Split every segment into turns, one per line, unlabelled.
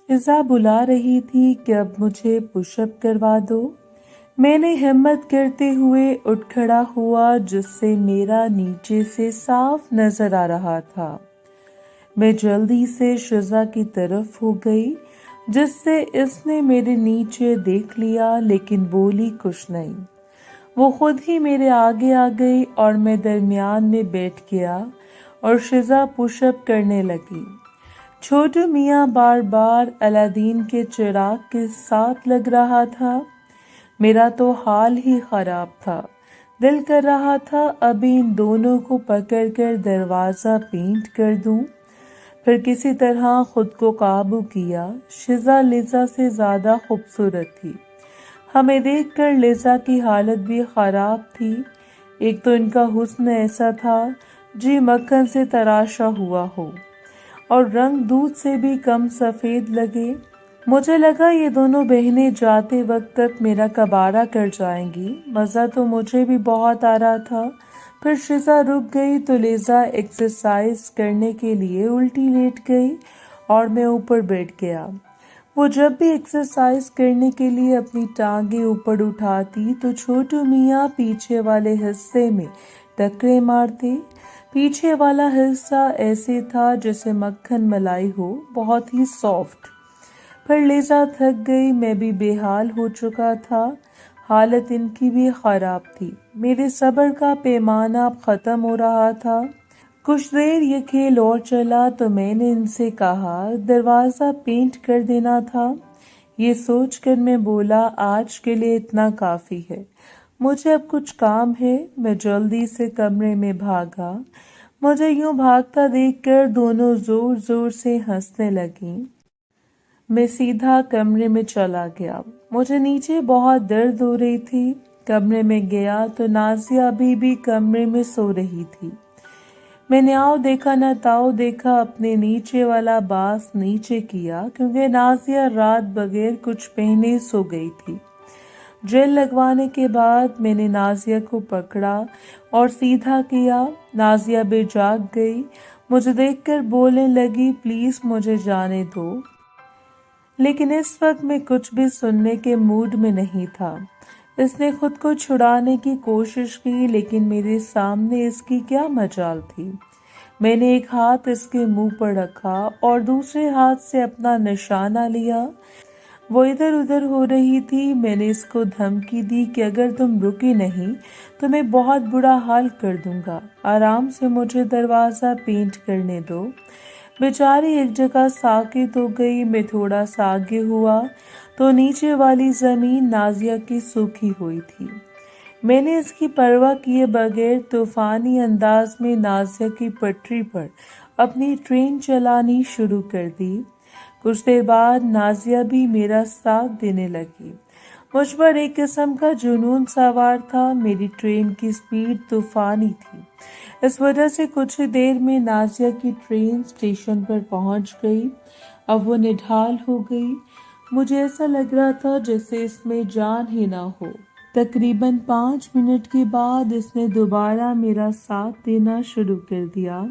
फिजा बुला रही थी कि अब मुझे पुशअप करवा दो। मैंने हिम्मत करते हुए उठ खड़ा हुआ, जिससे मेरा नीचे से साफ नजर आ रहा था। मैं जल्दी से शिजा की तरफ हो गई, जिससे इसने मेरे नीचे देख लिया, लेकिन बोली कुछ नहीं। वो खुद ही मेरे आगे आ गई और मैं दरमियान में बैठ गया और शिजा पुशअप करने लगी। छोटू मियाँ बार बार अलादीन के चिराग के साथ लग रहा था। मेरा तो हाल ही खराब था। दिल कर रहा था अभी इन दोनों को पकड़कर दरवाजा पेंट कर दूं। फिर किसी तरह खुद को काबू किया। शिजा लिजा से ज्यादा खूबसूरत थी। हमें देखकर लिजा की हालत भी खराब थी। एक तो इनका हुस्न ऐसा था जी मक्खन से तराशा हुआ हो, और रंग दूध से भी कम सफेद लगे। मुझे लगा ये दोनों बहनें जाते वक्त तक मेरा कबाड़ा कर जाएंगी। मज़ा तो मुझे भी बहुत आ रहा था। फिर शिजा रुक गई तो लिजा एक्सरसाइज करने के लिए उल्टी लेट गई और मैं ऊपर बैठ गया। वो जब भी एक्सरसाइज करने के लिए अपनी टांगे ऊपर उठाती तो छोटू मियाँ पीछे वाले हिस्से में टकरे मारते। पीछे वाला हिस्सा ऐसे था जैसे मक्खन मलाई हो, बहुत ही सॉफ्ट। पर लिजा थक गई, मैं भी बेहाल हो चुका था। हालत इनकी भी खराब थी। मेरे सब्र का पैमाना अब खत्म हो रहा था। कुछ देर ये खेल और चला तो मैंने इनसे कहा दरवाजा पेंट कर देना था। ये सोचकर मैं बोला आज के लिए इतना काफी है, मुझे अब कुछ काम है। मैं जल्दी से कमरे में भागा। मुझे यूं भागता देखकर दोनों जोर जोर से हंसने लगी। मैं सीधा कमरे में चला गया। मुझे नीचे बहुत दर्द हो रही थी। कमरे में गया तो नाजिया अभी भी कमरे में सो रही थी। मैंने आओ देखा न ताओ देखा, अपने नीचे वाला बास नीचे किया, क्योंकि नाजिया रात बगैर कुछ पहने सो गई थी। जेल लगवाने के बाद मैंने नाजिया को पकड़ा और सीधा किया। नाजिया बेजाग गई। मुझे देखकर बोलने लगी प्लीज मुझे जाने दो, लेकिन इस वक्त मैं कुछ भी सुनने के मूड में नहीं था। इसने खुद को छुड़ाने की कोशिश की, लेकिन मेरे सामने इसकी क्या मजाल थी। मैंने एक हाथ इसके मुंह पर रखा और दूसरे हाथ से अपना निशाना लिया। वो इधर उधर हो रही थी। मैंने इसको धमकी दी कि अगर तुम रुकी नहीं तो मैं बहुत बुरा हाल कर दूंगा। आराम से मुझे दरवाजा पेंट करने दो। बेचारी एक जगह साकित हो गई। मैं थोड़ा सा आगे हुआ तो नीचे वाली जमीन नाजिया की सूखी हुई थी। मैंने इसकी परवाह किए बगैर तूफानी अंदाज में नाजिया की पटरी पर अपनी ट्रेन चलानी शुरू कर दी। कुछ देर बाद नाजिया भी मेरा साथ देने लगी। मुझ पर एक किस्म का जुनून सवार था। मेरी ट्रेन की स्पीड तूफानी थी। इस वजह से कुछ ही देर में नाजिया की ट्रेन स्टेशन पर पहुंच गई। अब वो निढाल हो गई। मुझे ऐसा लग रहा था जैसे इसमें जान ही ना हो। तकरीबन 5 मिनट के बाद इसने दोबारा मेरा साथ देना शुरू कर दिया।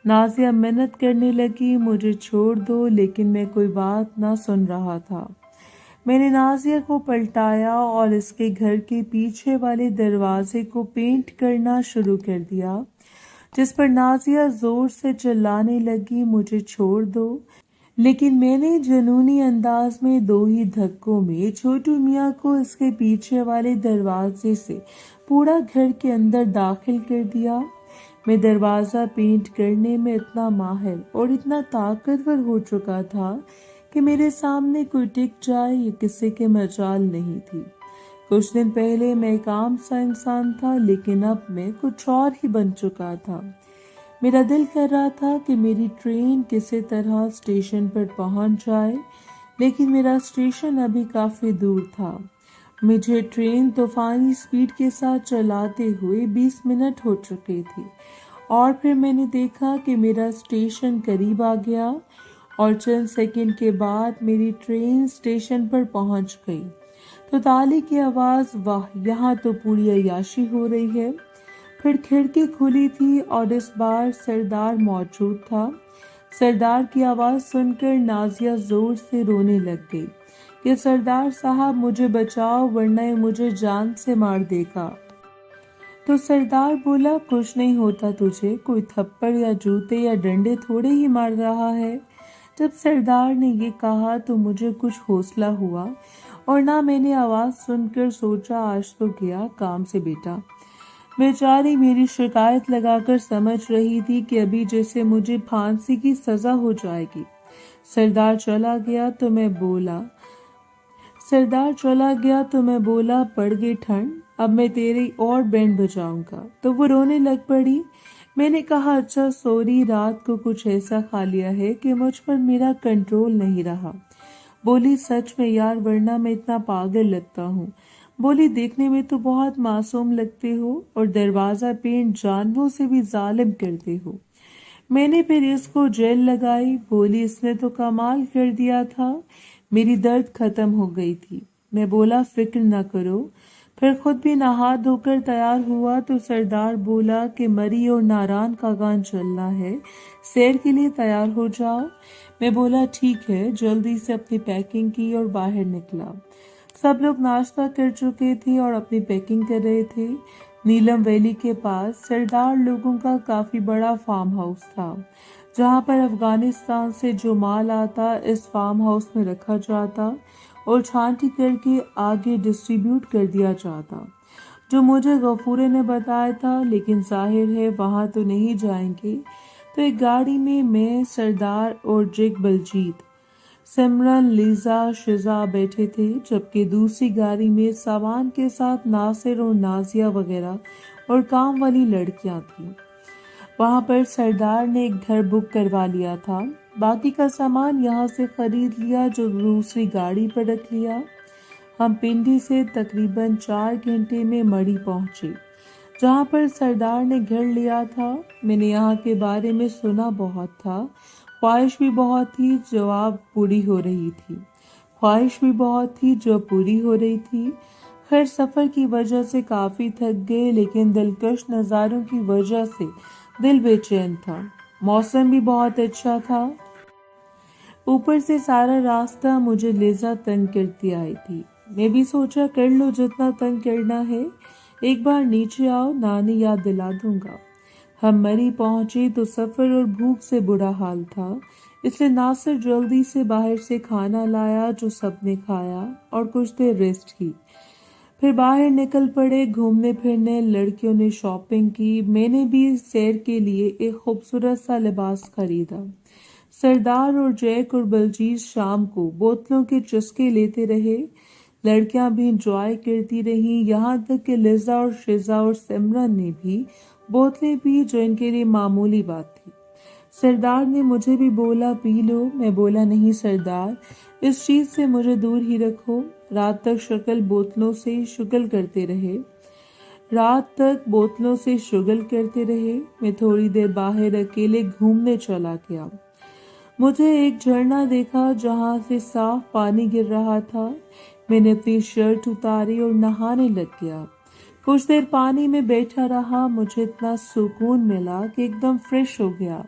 नाजिया मिन्नत करने लगी मुझे छोड़ दो, लेकिन मैं कोई बात ना सुन रहा था। मैंने नाजिया को पलटाया और इसके घर के पीछे वाले दरवाजे को पेंट करना शुरू कर दिया, जिस पर नाजिया जोर से चिल्लाने लगी मुझे छोड़ दो। लेकिन मैंने जुनूनी अंदाज में 2 ही धक्कों में छोटू मियाँ को इसके पीछे वाले दरवाजे से पूरा घर के अंदर दाखिल कर दिया। मैं दरवाजा पेंट करने में इतना माहिर और इतना ताकतवर हो चुका था कि मेरे सामने कोई टिक जाए ये किसी के मजाल नहीं थी। कुछ दिन पहले मैं एक आम सा इंसान था, लेकिन अब मैं कुछ और ही बन चुका था। मेरा दिल कर रहा था कि मेरी ट्रेन किसी तरह स्टेशन पर पहुंच जाए, लेकिन मेरा स्टेशन अभी काफी दूर था। मुझे ट्रेन तूफानी स्पीड के साथ चलाते हुए 20 मिनट हो चुके थे और फिर मैंने देखा कि मेरा स्टेशन करीब आ गया और चंद सेकंड के बाद मेरी ट्रेन स्टेशन पर पहुंच गई तो ताली की आवाज, वाह यहाँ तो पूरी अय्याशी हो रही है। फिर खिड़की खुली थी और इस बार सरदार मौजूद था। सरदार की आवाज सुनकर नाजिया जोर से रोने लग गई कि सरदार साहब मुझे बचाओ वरना ये मुझे जान से मार देगा। तो सरदार बोला कुछ नहीं होता तुझे, कोई थप्पड़ या जूते या डंडे थोड़े ही मार रहा है। जब सरदार ने ये कहा तो मुझे कुछ हौसला हुआ और ना मैंने आवाज सुनकर सोचा आज तो गया काम से बेटा। बेचारी मेरी शिकायत लगाकर समझ रही थी कि अभी जैसे मुझे फांसी की सजा हो जाएगी। सरदार चला गया तो मैं बोला पड़ गई ठंड, अब मैं तेरी और बैंड बजाऊंगा। तो वो रोने लग पड़ी। मैंने कहा अच्छा सॉरी, रात को कुछ ऐसा खा लिया है कि मुझ पर मेरा कंट्रोल नहीं रहा। बोली सच में यार, वरना मैं इतना पागल लगता हूँ। बोली देखने में तो बहुत मासूम लगते हो और दरवाजा पेंट जानवरों से भी जालिम करते हो। मैंने फिर इसको जेल लगाई। बोली इसने तो कमाल कर दिया था, मेरी दर्द खत्म हो गई थी। मैं बोला फिक्र न करो। फिर खुद भी नहा धोकर तैयार हुआ तो सरदार बोला कि मरी और नारायण का गान चलना है, सैर के लिए तैयार हो जाओ। मैं बोला ठीक है। जल्दी से अपनी पैकिंग की और बाहर निकला। सब लोग नाश्ता कर चुके थे और अपनी पैकिंग कर रहे थे। नीलम वैली के पास सरदार लोगों का काफी बड़ा फार्म हाउस था, जहां पर अफगानिस्तान से जो माल आता इस फार्म हाउस में रखा जाता और छांटी करके आगे डिस्ट्रीब्यूट कर दिया जाता, जो मुझे गफूरे ने बताया था। लेकिन जाहिर है वहां तो नहीं जाएंगे। तो एक गाड़ी में मैं, सरदार और जेक बलजीत, सिमरन, लीजा, शिजा बैठे थे, जबकि दूसरी गाड़ी में सामान के साथ नासिर और नाजिया वगैरह और काम वाली लड़कियां थी। वहां पर सरदार ने एक घर बुक करवा लिया था। बाकी का सामान यहाँ से खरीद लिया जो दूसरी गाड़ी पर रख लिया। हम पिंडी से तकरीबन 4 घंटे में मड़ी पहुंचे, जहाँ पर सरदार ने घर लिया था। मैंने यहाँ के बारे में सुना बहुत था, ख्वाहिश भी बहुत थी जो अब पूरी हो रही थी। खैर सफर की वजह से काफी थक गए, लेकिन दिलकश नज़ारों की वजह से दिल बेचैन था। मौसम भी बहुत अच्छा था। ऊपर से सारा रास्ता मुझे लेजा तंग करती आई थी। मैं भी सोचा कर लो जितना तंग करना है, एक बार नीचे आओ, नानी याद दिला दूंगा। हम मरी पहुंचे तो सफर और भूख से बुरा हाल था, इसलिए नासिर जल्दी से बाहर से खाना लाया जो सबने खाया और कुछ देर रेस्ट की। फिर बाहर निकल पड़े घूमने फिरने। लड़कियों ने शॉपिंग की, मैंने भी सैर के लिए एक खूबसूरत सा लिबास खरीदा। सरदार और जैक और बलजीत शाम को बोतलों के चुस्के लेते रहे। लड़कियां भी इंजॉय करती रहीं, यहाँ तक कि लिजा और शिजा और सिमरन ने भी बोतलें पी, जो इनके लिए मामूली बात थी। सरदार ने मुझे भी बोला पी लो। मैं बोला नहीं सरदार, इस चीज से मुझे दूर ही रखो। रात तक बोतलों से शुगल करते रहे। मैं थोड़ी देर बाहर अकेले घूमने चला गया। मुझे एक झरना देखा जहां से साफ पानी गिर रहा था। मैंने अपनी शर्ट उतारी और नहाने लग गया। कुछ देर पानी में बैठा रहा। मुझे इतना सुकून मिला कि एकदम फ्रेश हो गया।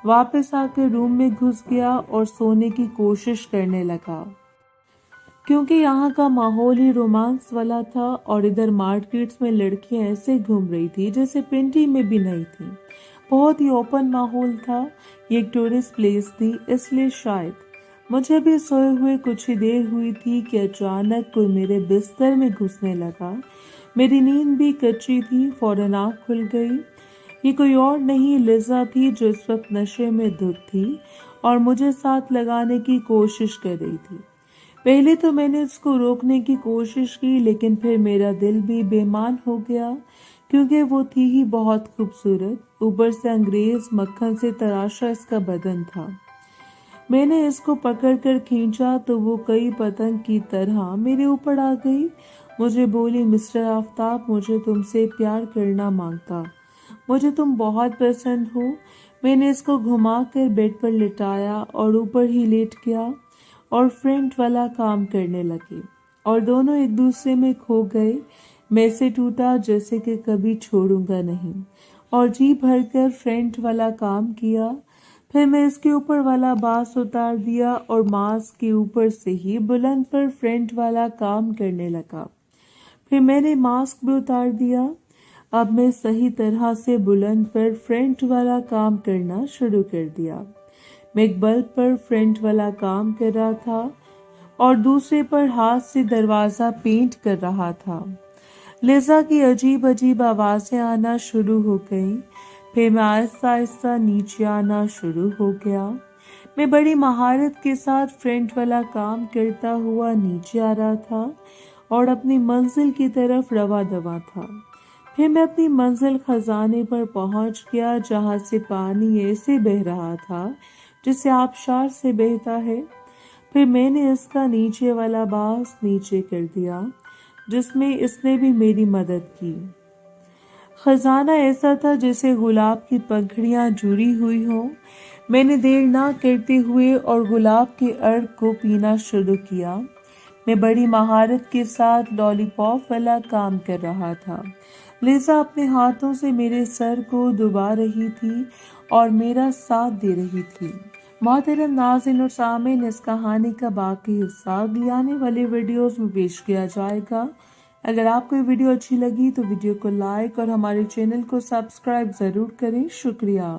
वापस आकर रूम में घुस गया और सोने की कोशिश करने लगा, क्योंकि यहाँ का माहौल ही रोमांस वाला था और इधर मार्केट्स में लड़कियां ऐसे घूम रही थी जैसे पिंडी में भी नहीं थी। बहुत ही ओपन माहौल था। ये एक टूरिस्ट प्लेस थी, इसलिए शायद मुझे भी सोए हुए कुछ ही देर हुई थी कि अचानक कोई मेरे बिस्तर में घुसने लगा। मेरी नींद भी कच्ची थी, फौरन आँख खुल गई। ये कोई और नहीं लिजा थी, जो इस वक्त नशे में धुत थी और मुझे साथ लगाने की कोशिश कर रही थी। पहले तो मैंने उसको रोकने की कोशिश की, लेकिन फिर मेरा दिल भी बेईमान हो गया, क्योंकि वो थी ही बहुत खूबसूरत। ऊपर से अंग्रेज मक्खन से तराशा इसका बदन था। मैंने इसको पकड़कर खींचा तो वो कई पतंग की तरह मेरे ऊपर आ गई। मुझे बोली मिस्टर आफ्ताब, मुझे तुमसे प्यार करना मांगता, मुझे तुम बहुत पसंद हो। मैंने इसको घुमाकर बेड पर लिटाया और ऊपर ही लेट गया और फ्रेंड वाला काम करने लगे और दोनों एक दूसरे में खो गए। मैं से टूटा जैसे कि कभी छोड़ूंगा नहीं और जी भरकर फ्रेंड वाला काम किया। फिर मैं इसके ऊपर वाला बांस उतार दिया और मास्क के ऊपर से ही बुलंद पर फ्रंट वाला काम करने लगा। फिर मैंने मास्क भी उतार दिया। अब मैं सही तरह से बुलंद पर फ्रंट वाला काम करना शुरू कर दिया। मैं एक बल्ब पर फ्रंट वाला काम कर रहा था और दूसरे पर हाथ से दरवाजा पेंट कर रहा था। लिज़ा की अजीब अजीब आवाजें आना शुरू हो गईं। फिर मैं आहिस्ता आहिस्ता नीचे आना शुरू हो गया। मैं बड़ी महारत के साथ फ्रंट वाला काम करता हुआ नीचे आ रहा था और अपनी मंजिल की तरफ रवा दवा था। फिर मैं अपनी मंजिल खजाने पर पहुंच गया जहां से पानी ऐसे बह रहा था जिसे आबशार से बहता है। फिर मैंने इसका नीचे वाला बांस नीचे कर दिया जिसमें इसने भी मेरी मदद की। खजाना ऐसा था जैसे गुलाब की पंखुड़ियां जुड़ी हुई हों। मैंने देर ना करते हुए और गुलाब के अर्क को पीना शुरू किया। मैं बड़ी महारत के साथ लॉलीपॉप वाला काम कर रहा था। लिज़ा अपने हाथों से मेरे सर को दबा रही थी और मेरा साथ दे रही थी। मोहतरम नाज़रीन और सामीन, इस कहानी का बाकी हिस्सा अगली आने वाले वीडियोस में पेश किया जाएगा। अगर आपको ये वीडियो अच्छी लगी तो वीडियो को लाइक और हमारे चैनल को सब्सक्राइब जरूर करें। शुक्रिया।